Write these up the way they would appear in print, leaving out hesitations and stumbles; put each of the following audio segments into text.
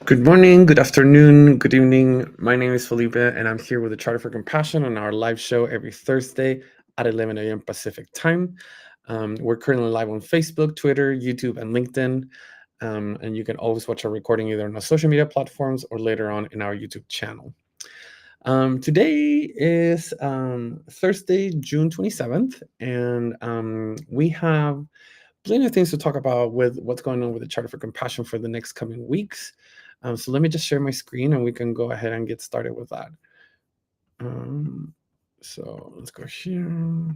Good morning, good afternoon, good evening. My name is Felipe, and I'm here with the Charter for Compassion on our live show every Thursday at 11 a.m. Pacific time. We're currently live on Facebook, Twitter, YouTube, and LinkedIn. And you can always watch our recording either on our social media platforms or later on in our YouTube channel. Today is Thursday, June 27th, and we have plenty of things to talk about with what's going on with the Charter for Compassion for the next coming weeks. So let me just share my screen and we can go ahead and get started with that. Um, so let's go here.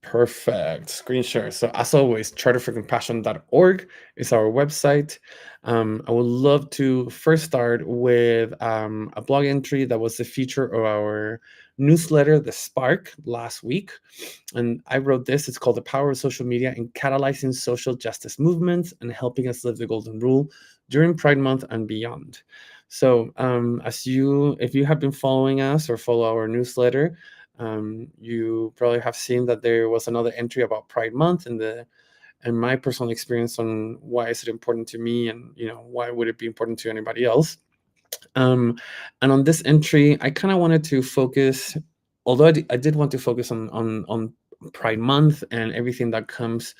Perfect. Screen share. So, as always, charterforcompassion.org is our website. I would love to first start with a blog entry that was the feature of our newsletter, The Spark, last week. And I wrote this. It's called The Power of Social Media in Catalyzing Social Justice Movements and Helping Us Live the Golden Rule during Pride Month and beyond. So, if you have been following us or follow our newsletter, you probably have seen that there was another entry about Pride Month and my personal experience on why is it important to me and why would it be important to anybody else. Um, and on this entry, I kind of wanted to focus, although I did want to focus on Pride Month and everything that comes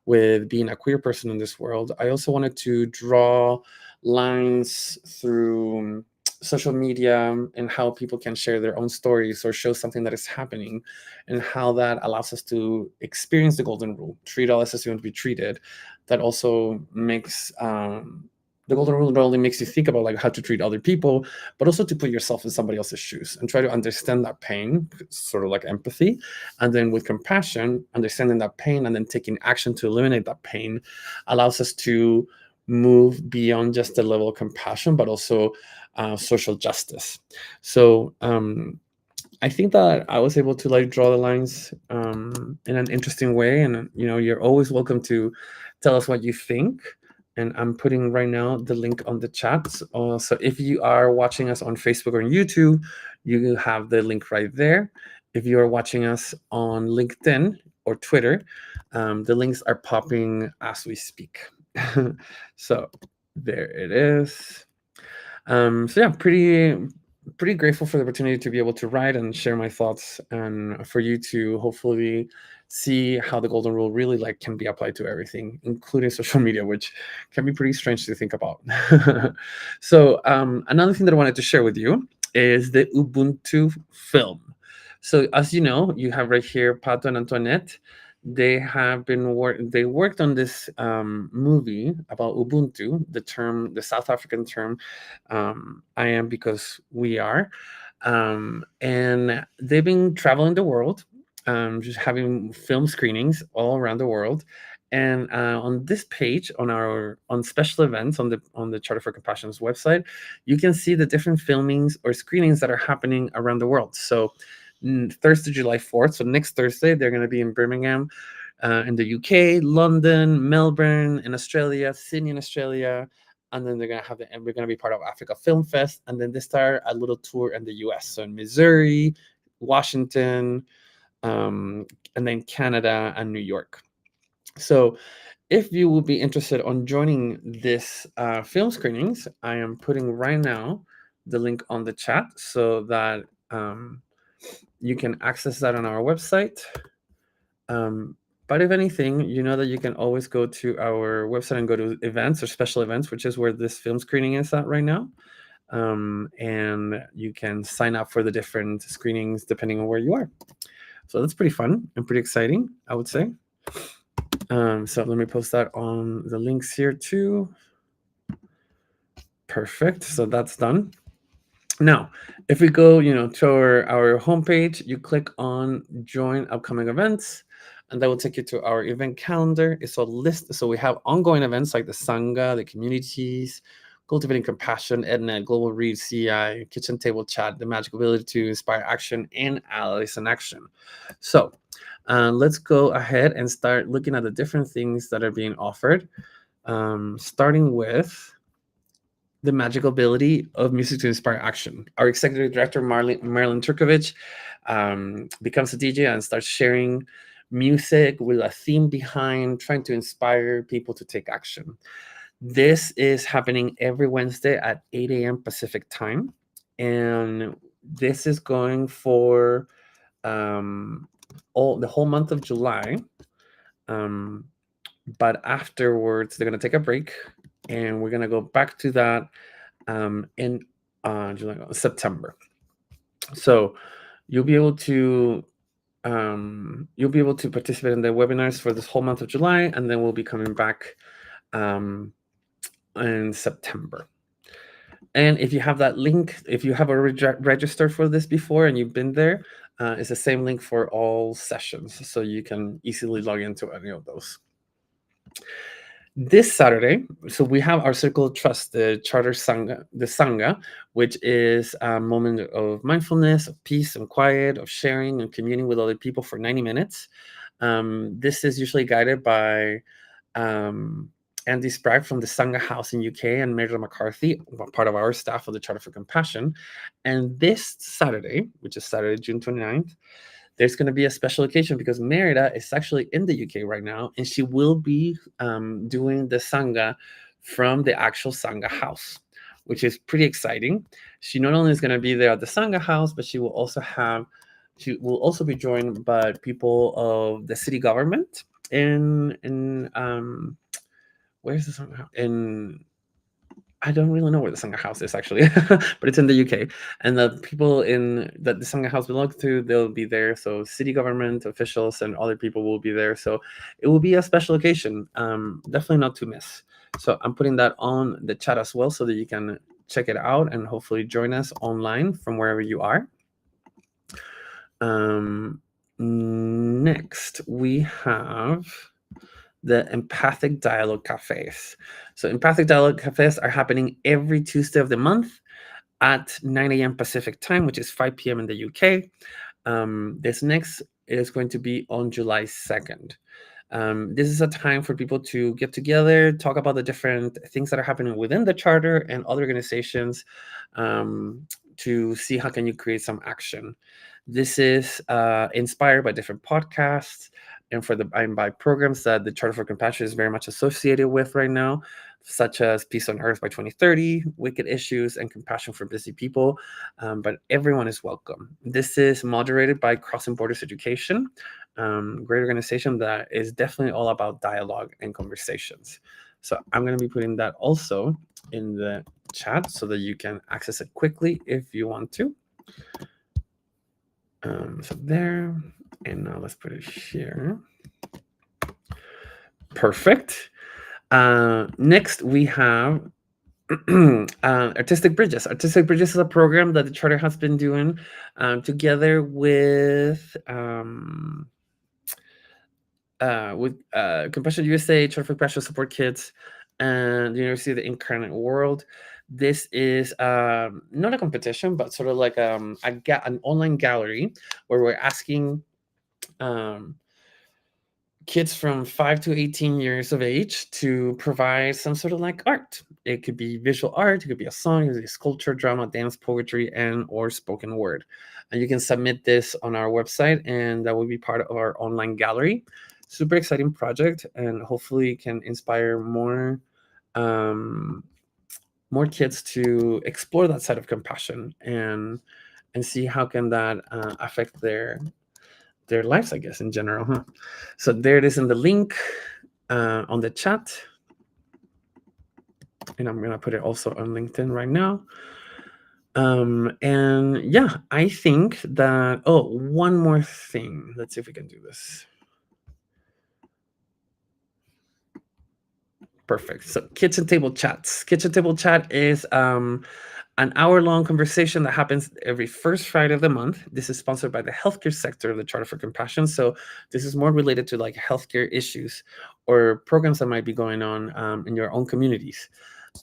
with being a queer person in this world. I also wanted to draw lines through social media and how people can share their own stories or show something that is happening and how that allows us to experience the golden rule, treat others as you want to be treated. That also makes the golden rule not only makes you think about like how to treat other people, but also to put yourself in somebody else's shoes and try to understand that pain, sort of like empathy. And then with compassion, understanding that pain and then taking action to eliminate that pain allows us to move beyond just the level of compassion, but also social justice. So I think that I was able to like draw the lines in an interesting way, and you're always welcome to tell us what you think. And I'm putting right now the link on the chat. So if you are watching us on Facebook or on YouTube, you have the link right there. If you are watching us on LinkedIn or Twitter, the links are popping as we speak. So there it is. So yeah, pretty grateful for the opportunity to be able to write and share my thoughts, and for you to hopefully see how the golden rule really like can be applied to everything, including social media, which can be pretty strange to think about. So another thing that I wanted to share with you is the Ubuntu film. So as you know, you have right here Pato and Antoinette. They worked on this movie about Ubuntu, the South African term, I am because we are. And they've been traveling the world, just having film screenings all around the world. And on this page, on special events on the Charter for Compassion's website, you can see the different filmings or screenings that are happening around the world. So Thursday, July 4th. So next Thursday, they're going to be in Birmingham, in the UK, London, Melbourne in Australia, Sydney in Australia, and then we're gonna be part of Africa Film Fest, and then they start a little tour in the U.S. So in Missouri, Washington, and then Canada and New York. So if you will be interested on joining this film screenings, I am putting right now the link on the chat so that you can access that on our website. Um, but if anything, you know that you can always go to our website and go to events or special events, which is where this film screening is at right now. And you can sign up for the different screenings depending on where you are. So that's pretty fun and pretty exciting, I would say. So let me post that on the links here too. Perfect. So that's done. Now, if we go, to our homepage, you click on join upcoming events, and that will take you to our event calendar. It's a list. So we have ongoing events like the Sangha, the communities, Cultivating Compassion, EdNet, Global Read, CI, Kitchen Table Chat, the Magic Ability to Inspire Action, and Allies in Action. So let's go ahead and start looking at the different things that are being offered, starting with the magical ability of music to inspire action. Our executive director, Marilyn Turkovich, becomes a DJ and starts sharing music with a theme behind, trying to inspire people to take action. This is happening every Wednesday at 8 a.m. Pacific time. And this is going for um, all the whole month of July. Um, but afterwards, they're going to take a break and we're going to go back to that in July, September. So you'll be able to participate in the webinars for this whole month of July, and then we'll be coming back um, in September. And if you have that link, if you have already registered for this before and you've been there, it's the same link for all sessions, so you can easily log into any of those. This Saturday, so we have our Circle of Trust, the Charter Sangha, the Sangha, which is a moment of mindfulness, of peace and quiet, of sharing and communing with other people for 90 minutes. This is usually guided by Andy Sprague from the Sangha House in UK and Mary McCarthy, part of our staff of the Charter for Compassion. And this Saturday, which is Saturday, June 29th, there's going to be a special occasion because Merida is actually in the UK right now, and she will be doing the Sangha from the actual Sangha house, which is pretty exciting. She not only is going to be there at the Sangha house, but she will also be joined by people of the city government in where's the Sangha in I don't really know where the Sangha house is actually, but it's in the UK. And the people in that the Sangha house belongs to, they'll be there. So city government officials and other people will be there. So it will be a special occasion. Definitely not to miss. So I'm putting that on the chat as well so that you can check it out and hopefully join us online from wherever you are. Next, we have the Empathic Dialogue Cafes. So Empathic Dialogue Cafes are happening every Tuesday of the month at 9 a.m. Pacific time, which is 5 p.m. in the UK. This next is going to be on July 2nd. This is a time for people to get together, talk about the different things that are happening within the charter and other organizations to see how can you create some action. This is inspired by different podcasts and by programs that the Charter for Compassion is very much associated with right now, such as Peace on Earth by 2030, Wicked Issues, and Compassion for Busy People. But everyone is welcome. This is moderated by Crossing Borders Education, great organization that is definitely all about dialogue and conversations. So I'm going to be putting that also in the chat so that you can access it quickly if you want to. So there, and now let's put it here. Perfect. Next, we have Artistic Bridges. Artistic Bridges is a program that the Charter has been doing together with Compassion USA, Charter for Compassion Support Kids, and the University of the Incarnate World. This is not a competition, but sort of like an online gallery where we're asking kids from 5 to 18 years of age to provide some sort of like art. It could be visual art, it could be a song, it could be sculpture, drama, dance, poetry, and or spoken word. And you can submit this on our website, and that will be part of our online gallery. Super exciting project, and hopefully can inspire more kids to explore that side of compassion and see how can that affect their lives, I guess, in general. Huh? So there it is in the link on the chat. And I'm going to put it also on LinkedIn right now. And yeah, I think that, one more thing. Let's see if we can do this. Perfect. So kitchen table chats. Kitchen table chat is an hour-long conversation that happens every first Friday of the month. This is sponsored by the healthcare sector of the Charter for Compassion. So this is more related to like healthcare issues or programs that might be going on in your own communities.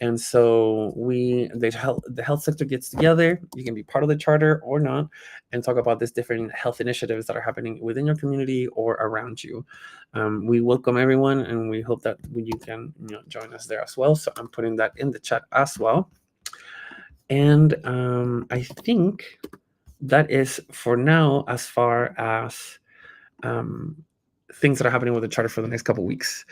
And so the health sector gets together. You can be part of the charter or not, and talk about these different health initiatives that are happening within your community or around you. We welcome everyone, and we hope that you can join us there as well. So I'm putting that in the chat as well. And I think that is for now as far as things that are happening with the charter for the next couple weeks.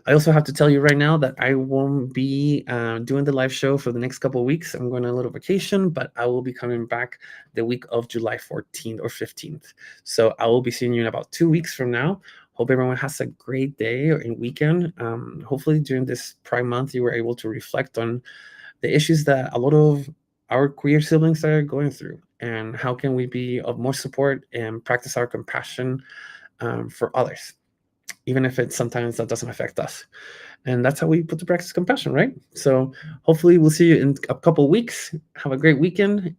I also have to tell you right now that I won't be doing the live show for the next couple weeks. I'm going on a little vacation, but I will be coming back the week of July 14th or 15th. So I will be seeing you in about 2 weeks from now. Hope everyone has a great day or weekend. Hopefully, during this Pride Month, you were able to reflect on the issues that a lot of our queer siblings are going through, and how can we be of more support and practice our compassion for others, even if it sometimes that doesn't affect us. And that's how we put to practice compassion, right? So hopefully we'll see you in a couple weeks. Have a great weekend.